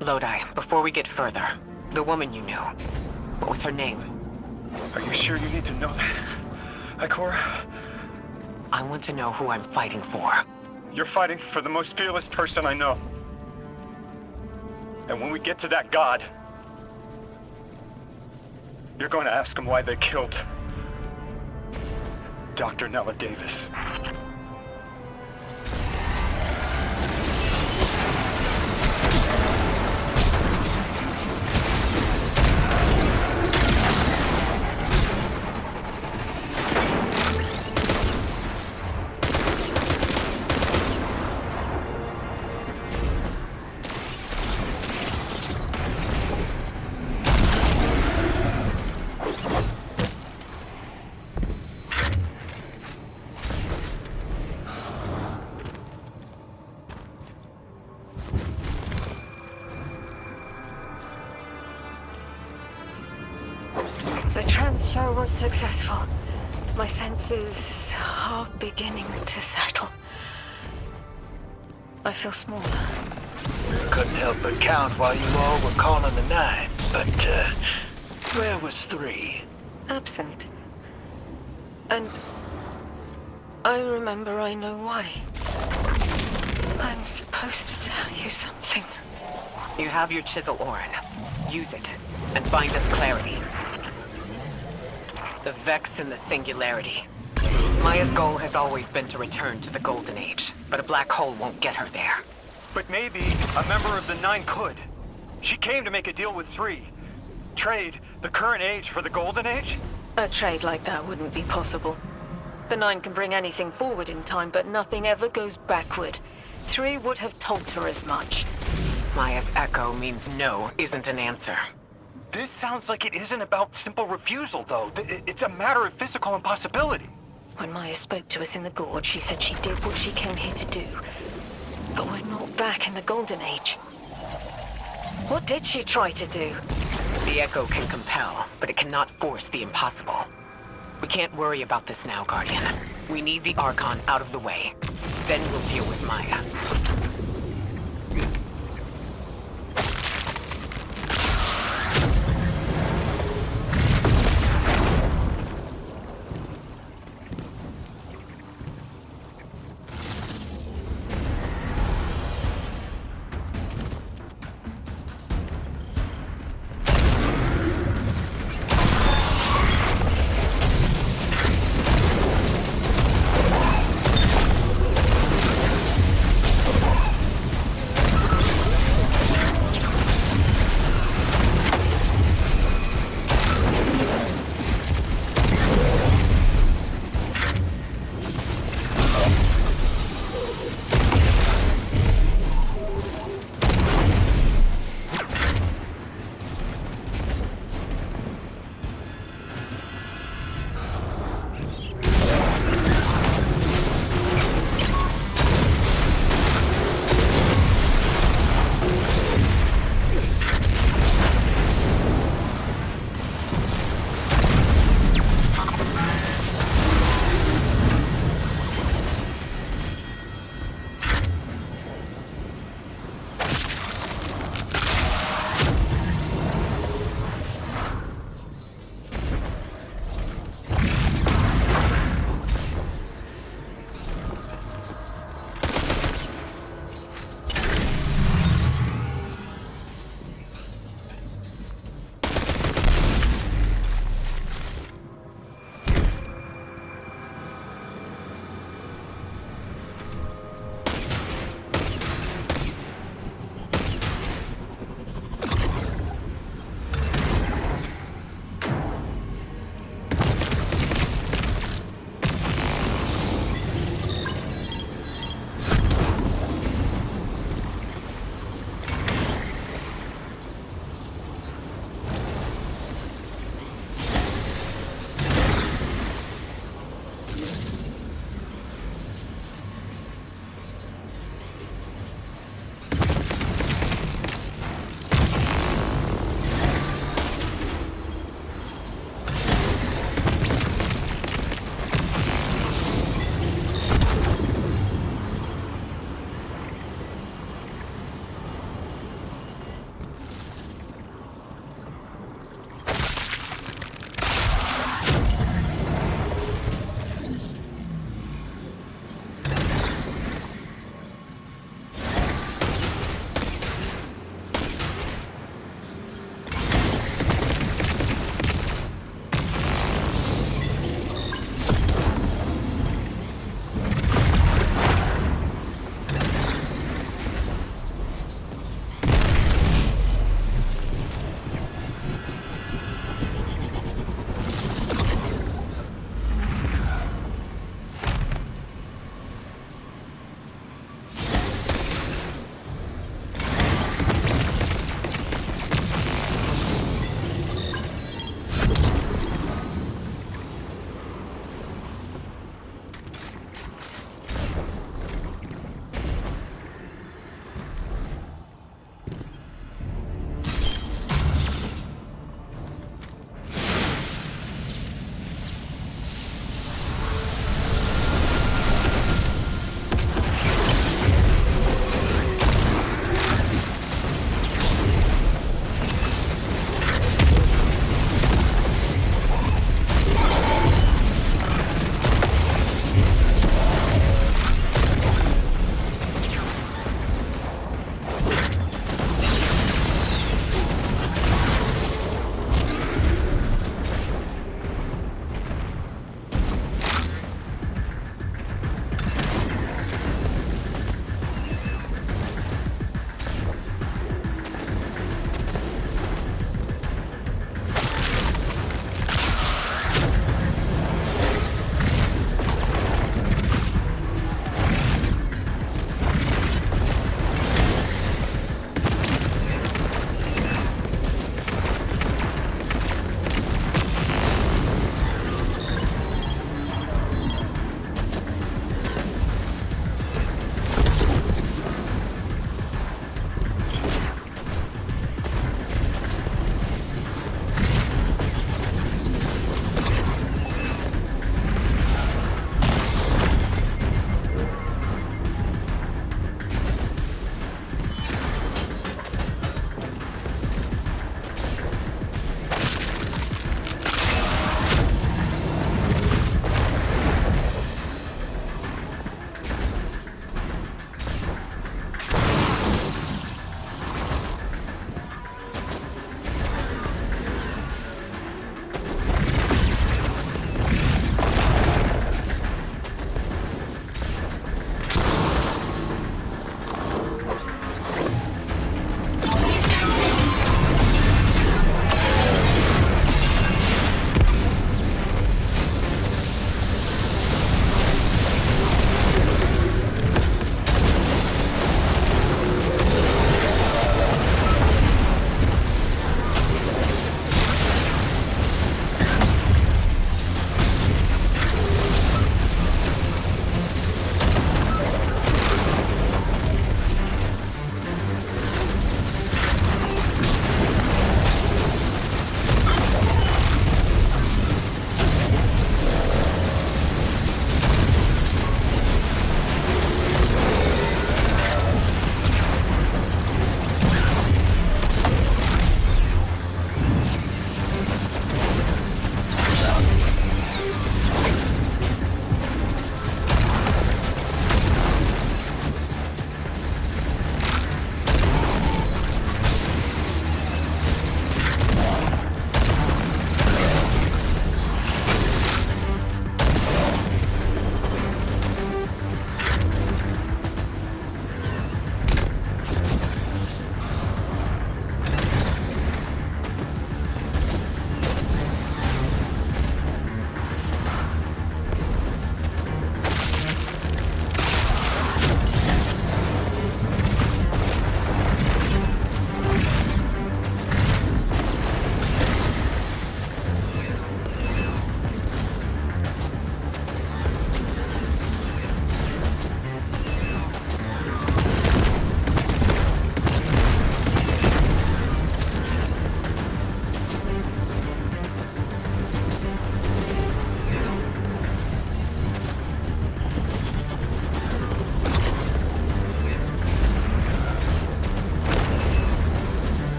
Lodi, before we get further, the woman you knew, what was her name? Are you sure you need to know that? Ikora? I want to know who I'm fighting for. You're fighting for the most fearless person I know. And when we get to that god, you're going to ask him why they killed Dr. Nella Davis. The transfer was successful. My senses are beginning to settle. I feel smaller. Couldn't help but count while you all were calling the 9, but, where was 3? Absent. And I remember I know why. I'm supposed to tell you something. You have your chisel, Orin. Use it, and find us clarity. The Vex and the Singularity. Maya's goal has always been to return to the Golden Age, but a black hole won't get her there. But maybe a member of the 9 could. She came to make a deal with 3. Trade the current age for the Golden Age? A trade like that wouldn't be possible. The 9 can bring anything forward in time, but nothing ever goes backward. 3 would have told her as much. Maya's echo means no isn't an answer. This sounds like it isn't about simple refusal, though. It's a matter of physical impossibility. When Maya spoke to us in the gorge, she said she did what she came here to do. But we're not back in the Golden Age. What did she try to do? The echo can compel, but it cannot force the impossible. We can't worry about this now, Guardian. We need the Archon out of the way. Then we'll deal with Maya.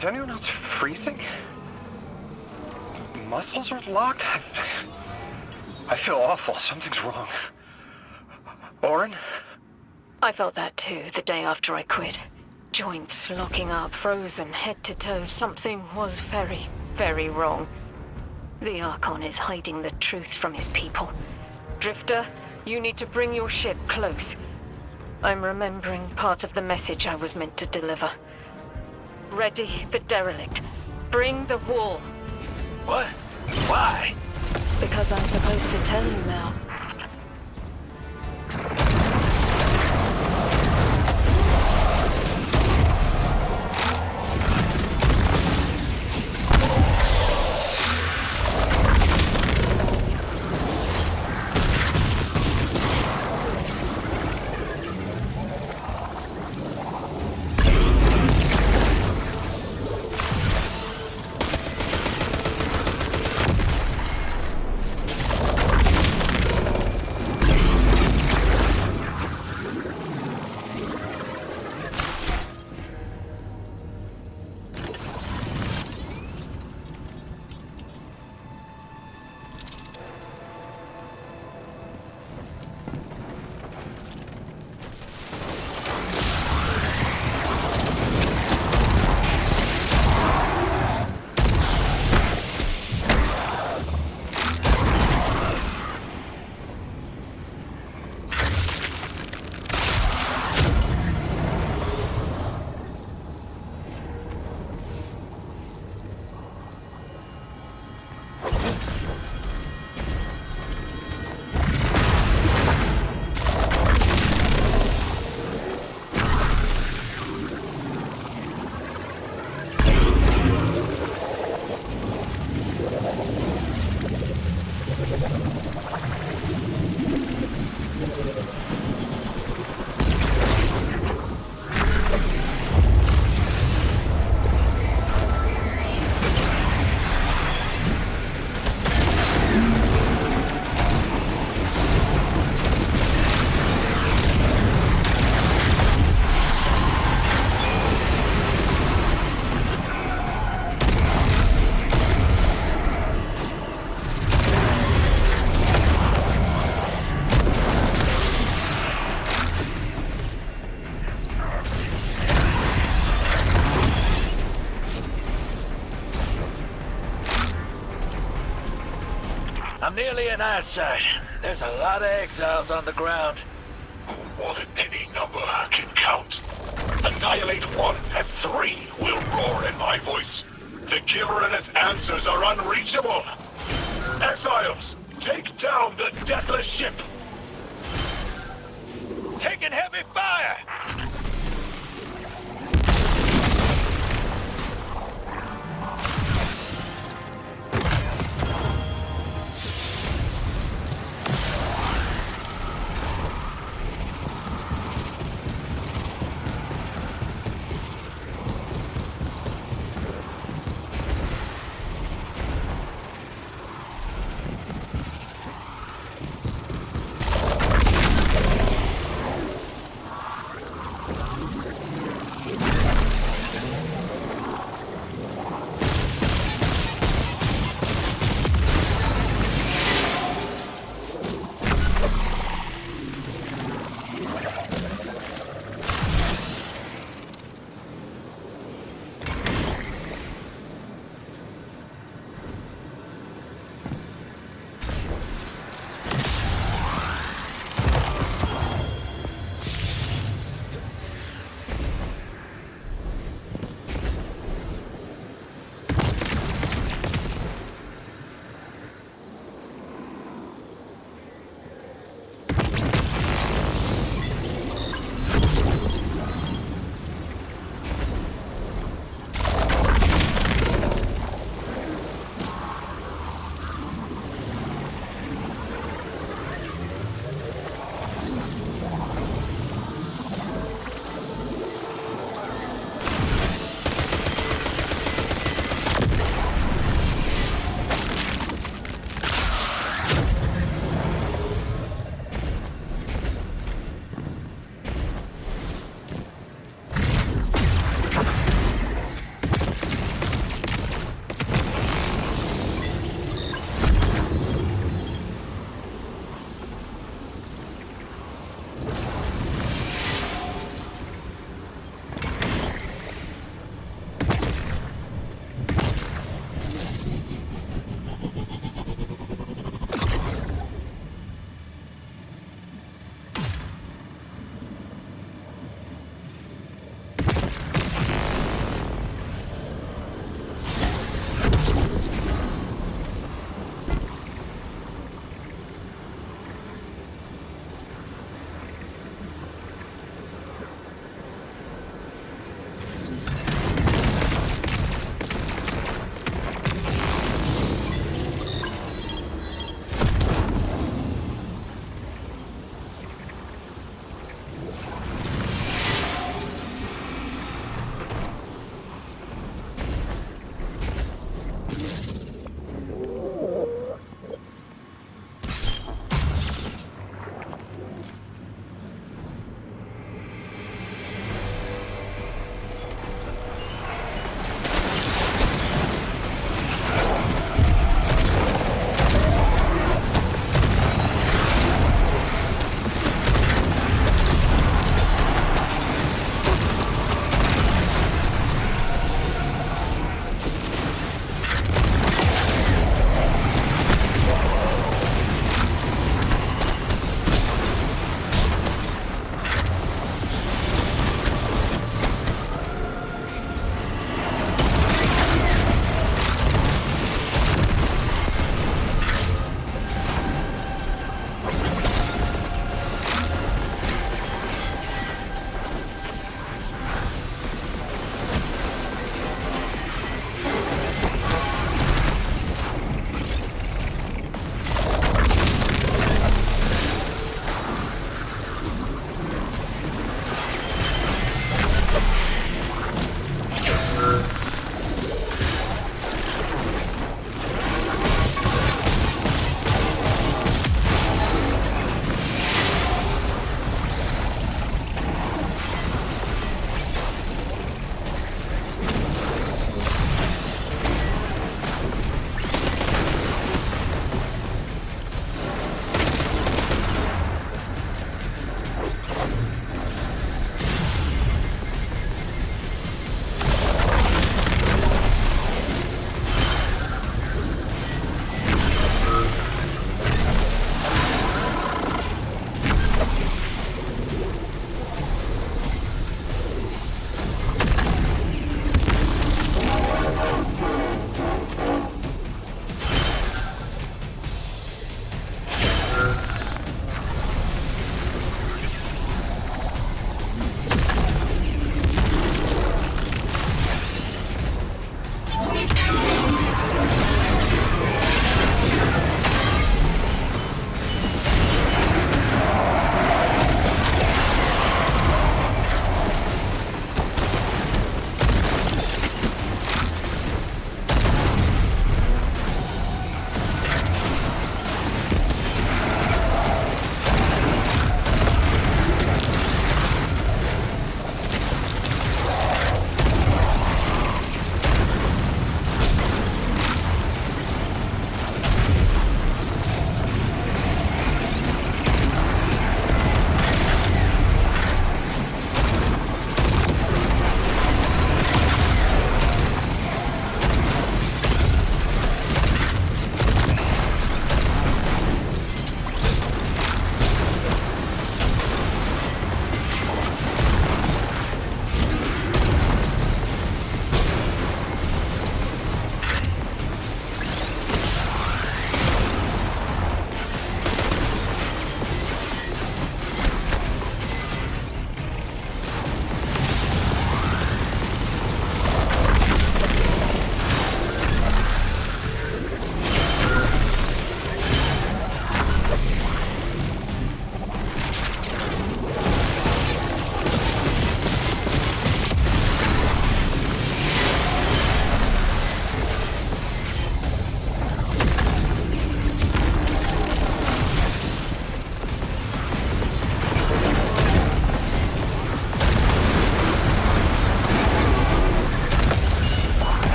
Is anyone else freezing? Muscles are locked? I feel awful. Something's wrong. Oren? I felt that too, the day after I quit. Joints locking up, frozen, head to toe. Something was very, very wrong. The Archon is hiding the truth from his people. Drifter, you need to bring your ship close. I'm remembering part of the message I was meant to deliver. Ready the derelict. Bring the wall. What? Why? Because I'm supposed to tell you now. I'm nearly in eyesight. There's a lot of exiles on the ground. Who more than any number can count? Annihilate 1 and 3 will roar in my voice. The Giver and its answers are unreachable. Exiles, take down the deathless ship. Taking heavy fire!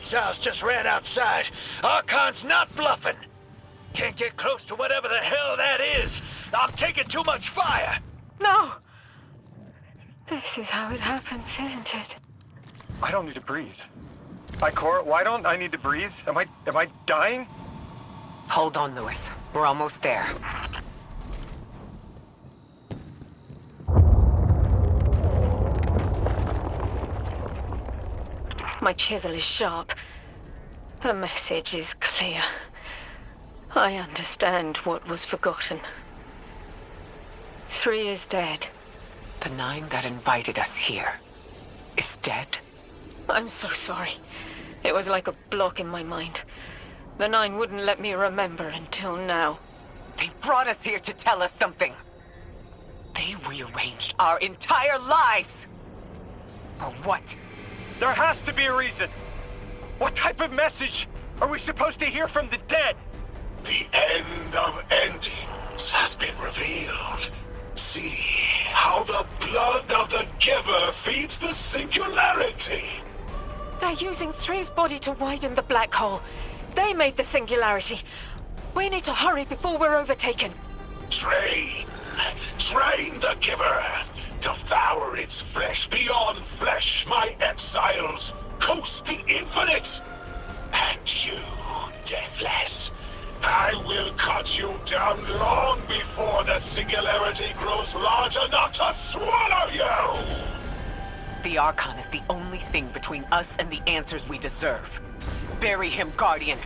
reptiles just ran outside. Archon's not bluffing. Can't get close to whatever the hell that is. I'm taking too much fire. No! This is how it happens, isn't it? I don't need to breathe. Ikora, why don't I need to breathe? Am I dying? Hold on, Lewis. We're almost there. My chisel is sharp. The message is clear. I understand what was forgotten. 3 is dead. The 9 that invited us here is dead? I'm so sorry. It was like a block in my mind. The 9 wouldn't let me remember until now. They brought us here to tell us something. They rearranged our entire lives. For what? There has to be a reason. What type of message are we supposed to hear from the dead? The end of endings has been revealed. See how the blood of the giver feeds the singularity. They're using 3's body to widen the black hole. They made the singularity. We need to hurry before we're overtaken. Train the giver. Devour its flesh beyond flesh, my exiles. Coast the infinite. And you, Deathless, I will cut you down long before the singularity grows large enough to swallow you! The Archon is the only thing between us and the answers we deserve. Bury him, Guardian.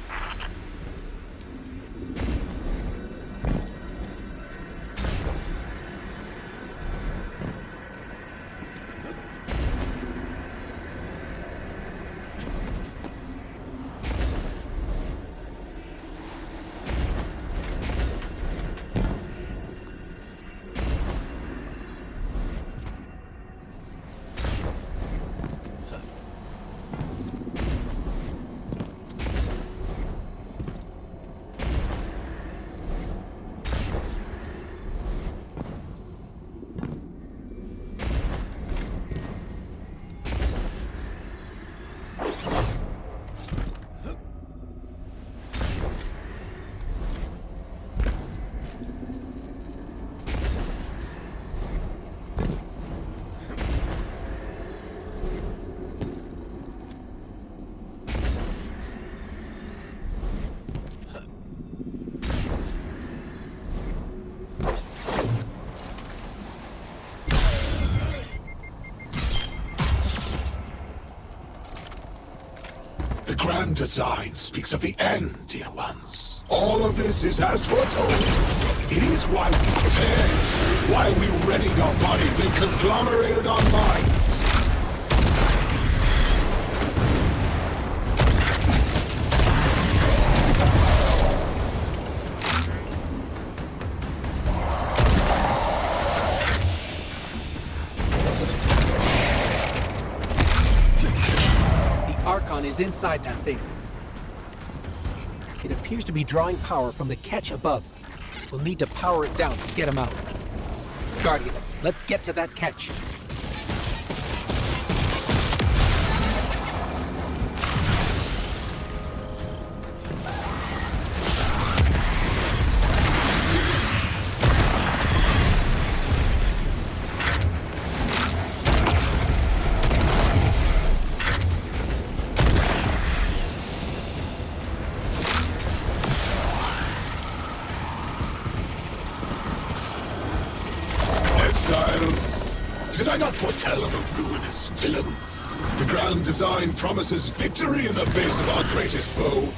The grand design speaks of the end, dear ones. All of this is as foretold. It is why we prepared, why we readied our bodies and conglomerated our minds. Archon is inside that thing. It appears to be drawing power from the catch above. We'll need to power it down to get him out. Guardian, let's get to that catch. Exiles, did I not foretell of a ruinous villain? The grand design promises victory in the face of our greatest foe.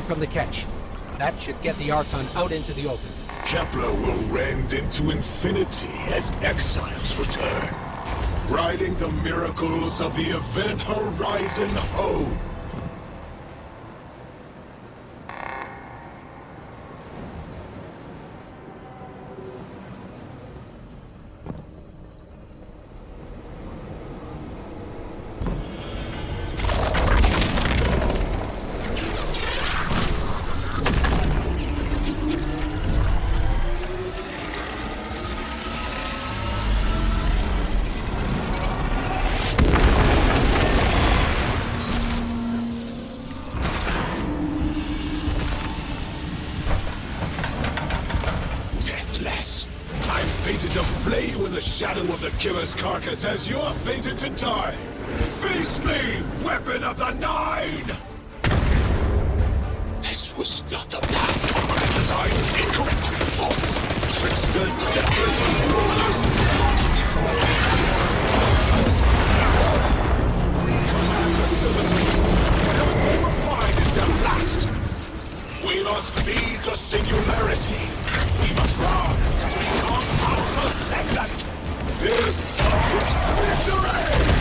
from the catch. That should get the Archon out into the open. Kepler will rend into infinity as exiles return, riding the miracles of the event horizon home. I fated to flay you in the shadow of the killer's carcass as you are fated to die. Face me, weapon of the Nine! This was not the path of grand design. Incorrect, false, trickster, deathless, rulers. Command the servitude. Whatever they refine is their last. We must feed the singularity. We must rise to become House Ascendant. This is victory!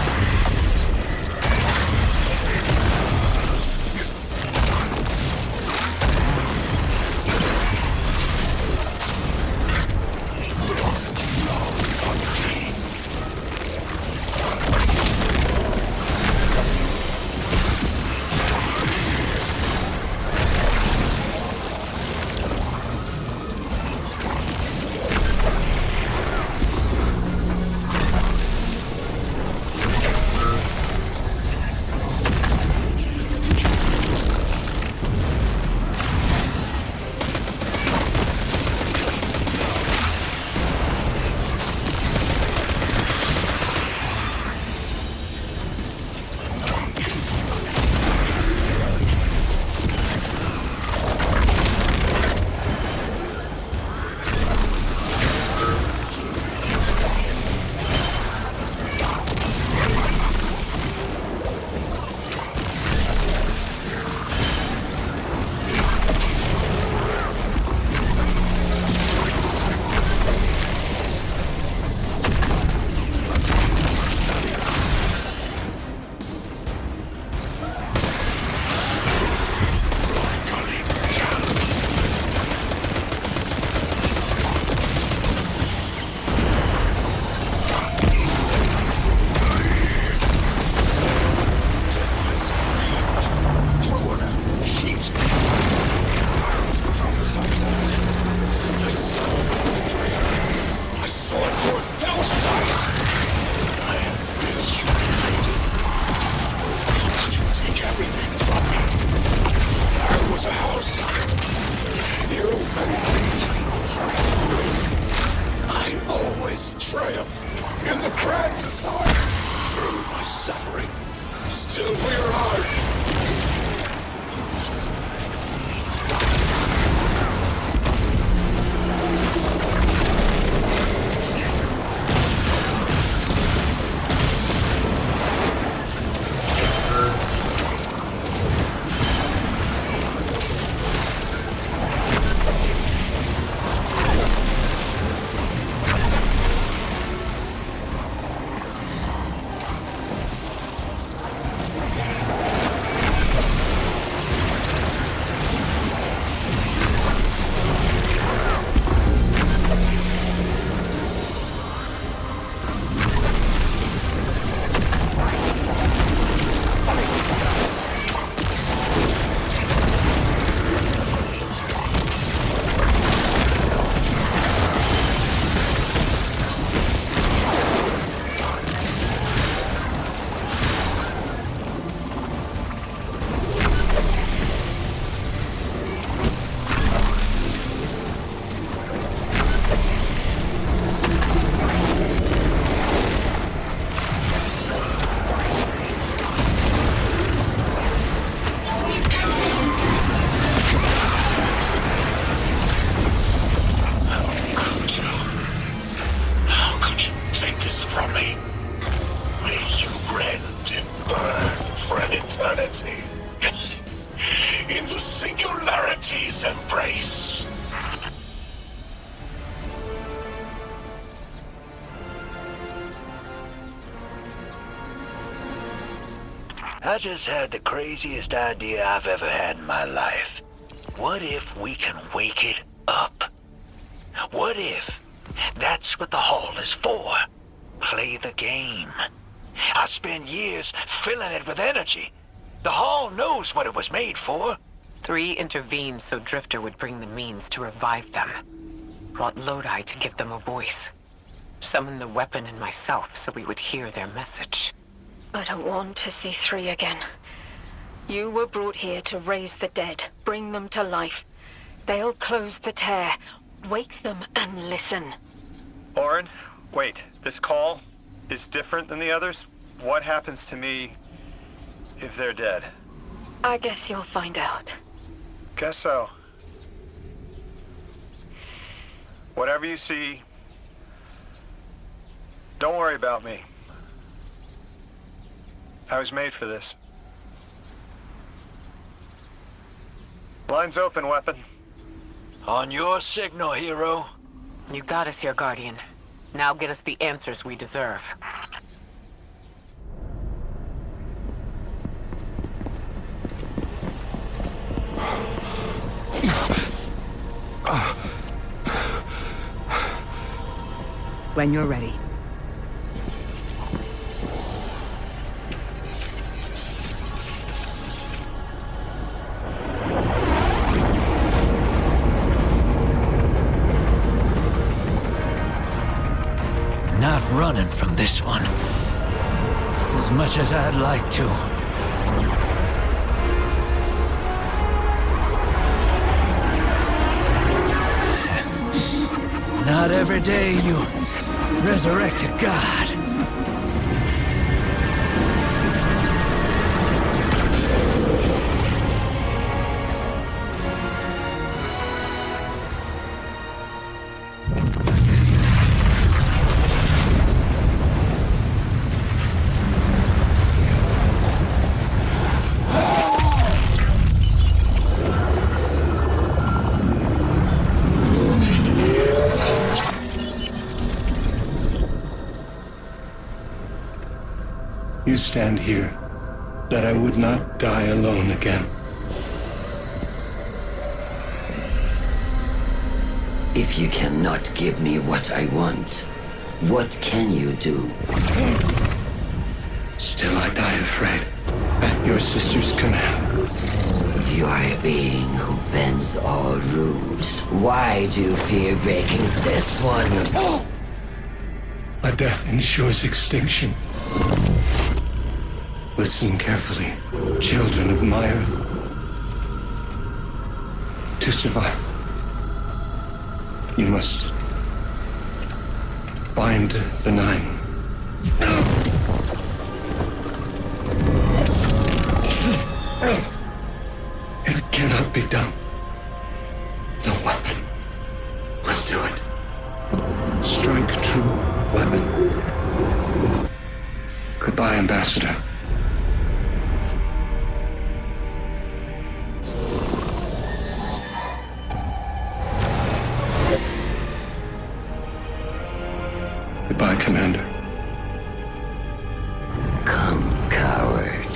I just had the craziest idea I've ever had in my life. What if we can wake it up? What if that's what the Hall is for? Play the game. I spent years filling it with energy. The Hall knows what it was made for. 3 intervened so Drifter would bring the means to revive them. Brought Lodi to give them a voice. Summoned the weapon and myself so we would hear their message. I don't want to see 3 again. You were brought here to raise the dead, bring them to life. They'll close the tear. Wake them and listen. Orin, wait. This call is different than the others? What happens to me if they're dead? I guess you'll find out. Guess so. Whatever you see, don't worry about me. I was made for this. Line's open, weapon. On your signal, hero. You got us here, Guardian. Now get us the answers we deserve. When you're ready. Not running from this one. As much as I'd like to. Not every day you resurrect a god. You stand here, that I would not die alone again. If you cannot give me what I want, what can you do? Still I die afraid, at your sister's command. You are a being who bends all rules. Why do you fear breaking this one? A death ensures extinction. Listen carefully, children of my earth. To survive, you must bind the 9. It cannot be done. The weapon will do it. Strike true, weapon. Goodbye, Ambassador. Goodbye, Commander. Come, coward.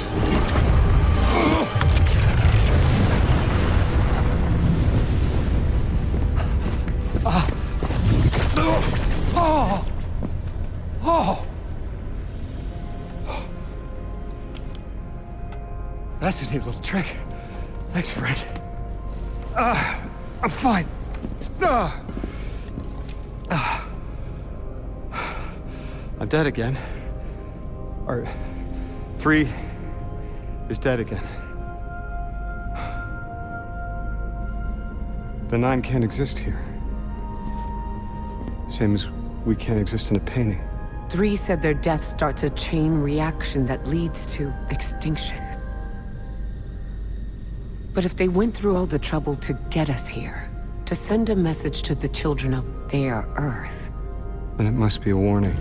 That's a neat little trick. Thanks, Fred. I'm fine. I'm dead again. Or 3 is dead again. The 9 can't exist here. Same as we can't exist in a painting. 3 said their death starts a chain reaction that leads to extinction. But if they went through all the trouble to get us here, to send a message to the children of their Earth, Then it must be a warning,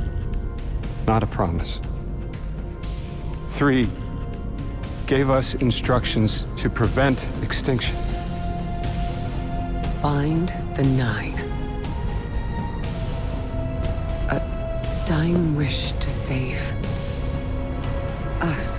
not a promise. 3 gave us instructions to prevent extinction. bind the 9. A dying wish to save us.